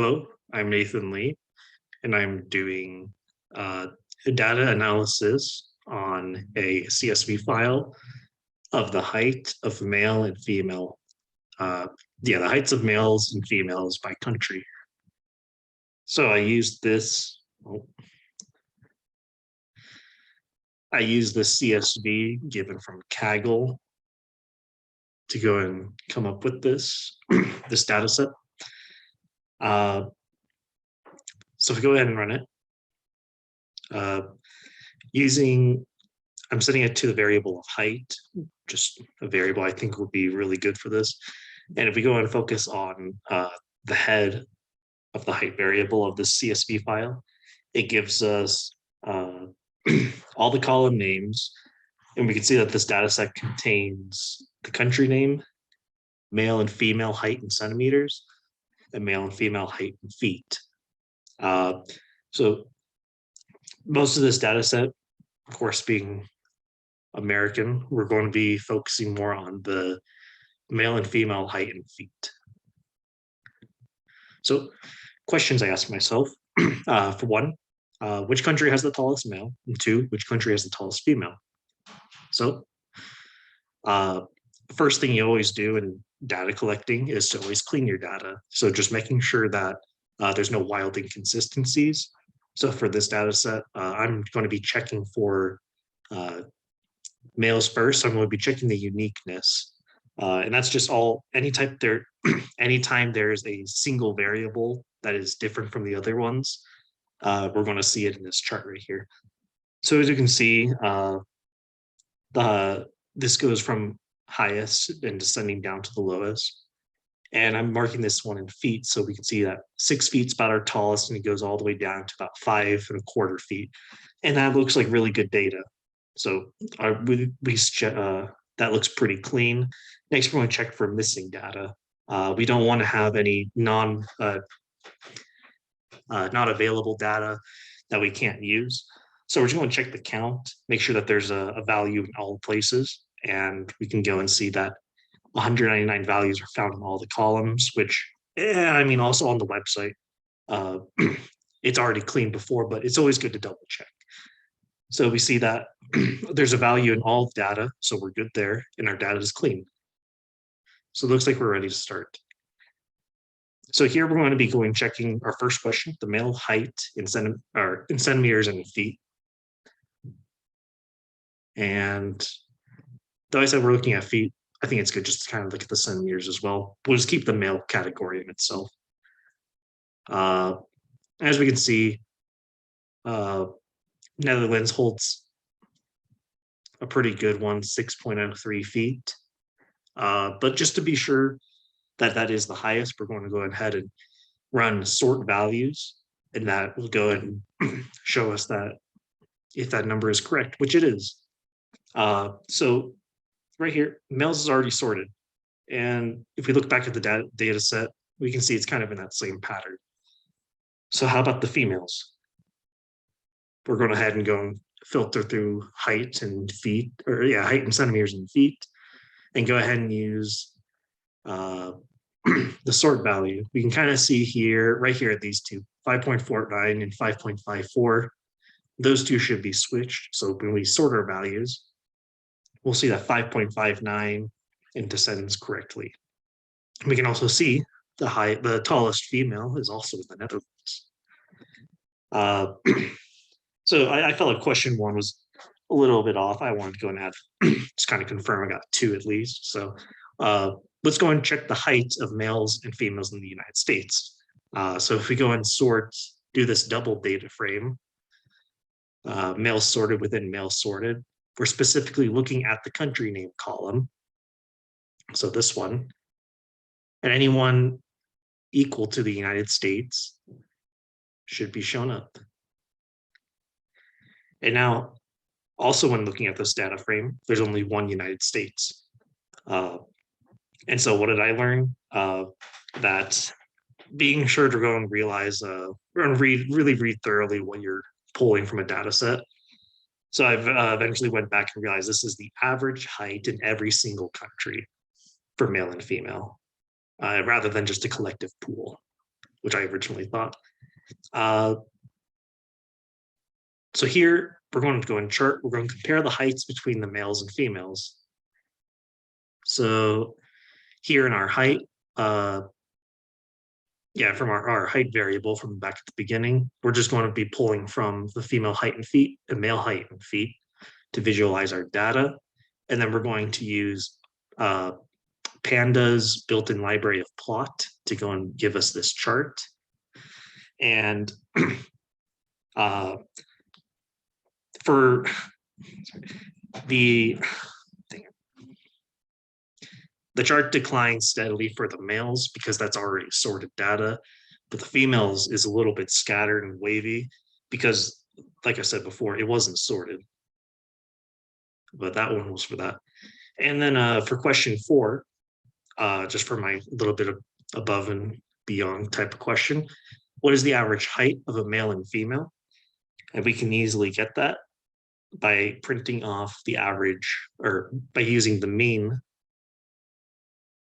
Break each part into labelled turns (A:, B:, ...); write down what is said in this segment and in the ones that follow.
A: Hello, I'm Nathan Lee, and I'm doing uh, data analysis on a CSV file of the height of male and female. Uh, yeah, the heights of males and females by country. So I use this CSV given from Kaggle to go and come up with this data set. Uh, so if we go ahead and run it, uh, using I'm setting it to the variable of height, just a variable I think would be really good for this. And if we go and focus on the head of the height variable of this CSV file, it gives us all the column names. And we can see that this data set contains the country name, male and female height in centimeters, and male and female height in feet. So most of this data set, of course, being American, we're going to be focusing more on the male and female height and feet. So questions I ask myself, for one, which country has the tallest male? And two, which country has the tallest female? So the first thing you always do in data collecting is to always clean your data. So just making sure that there's no wild inconsistencies. So for this data set, I'm going to be checking for males first. So I'm going to be checking the uniqueness. And that's just anytime there's a single variable that is different from the other ones, we're going to see it in this chart right here. So as you can see, this goes from highest and descending down to the lowest. And I'm marking this one in feet, so we can see that 6 feet is about our tallest, and it goes all the way down to about 5.25 feet. And that looks like really good data. So that looks pretty clean. Next, we're going to check for missing data. We don't want to have any not available data that we can't use. So we're just going to check the count, make sure that there's a value in all places, and we can go and see that 199 values are found in all the columns, which, I mean, also on the website. It's already cleaned before, but it's always good to double check. So we see that there's a value in all data, so we're good there, and our data is clean. So it looks like we're ready to start. So here we're going to be checking our first question, the male height in centimeters and in feet. And though I said we're looking at feet, I think it's good just to kind of look at the centimeters as well. We'll just keep the male category in itself. As we can see, Netherlands holds a pretty good one, 6.03 feet. But just to be sure that that is the highest, we're going to go ahead and run sort values, and that will go and show us that if that number is correct, which it is. So right here, males is already sorted. And if we look back at the data set, we can see it's kind of in that same pattern. So how about the females? We're going ahead and go and filter through height and feet, or height in centimeters and feet, and go ahead and use the sort value. We can kind of see here, right here at these two, 5.49 and 5.54. Those two should be switched. So when we sort our values, we'll see that 5.59 descends correctly. We can also see the tallest female is also in the Netherlands. So I felt like question one was a little bit off. I wanted to go and add, just kind of confirm I got 2 at least. So let's go and check the height of males and females in the United States. So if we go and do this double data frame, males sorted within males sorted, we're specifically looking at the country name column. So this one, and anyone equal to the United States should be shown up. And now, also when looking at this data frame, there's only one United States. And so what did I learn? That being sure to go and realize, really read thoroughly what you're pulling from a data set. So I've eventually went back and realized this is the average height in every single country for male and female, rather than just a collective pool. which I originally thought. So here we're going to go and chart. We're going to compare the heights between the males and females. So here in our height, from our height variable from back at the beginning, we're just going to be pulling from the female height in feet and male height in feet to visualize our data. And then we're going to use Panda's built-in library of plot to go and give us this chart. And for the chart declines steadily for the males because that's already sorted data, but the females is a little bit scattered and wavy because, like I said before, it wasn't sorted. But that one was for that. And then for question 4, just for my little bit of above and beyond type of question, what is the average height of a male and female? And we can easily get that by printing off the average, or by using the mean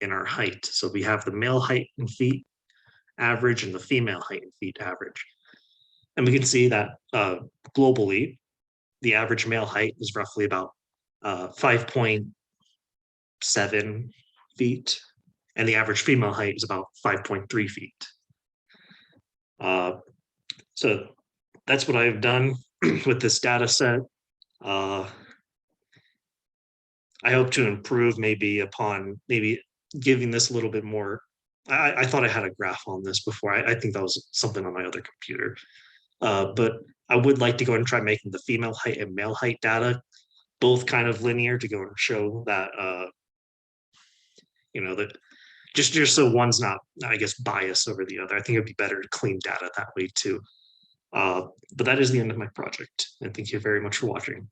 A: in our height. So we have the male height in feet average and the female height in feet average. And we can see that globally, the average male height is roughly about 5.7 feet, and the average female height is about 5.3 feet. So that's what I've done with this data set. I hope to improve maybe upon giving this a little bit more. I thought I had a graph on this before. I think that was something on my other computer. But I would like to go and try making the female height and male height data both kind of linear to go and show that, that just so one's not, I guess, biased over the other. I think it'd be better to clean data that way too. But that is the end of my project. And thank you very much for watching.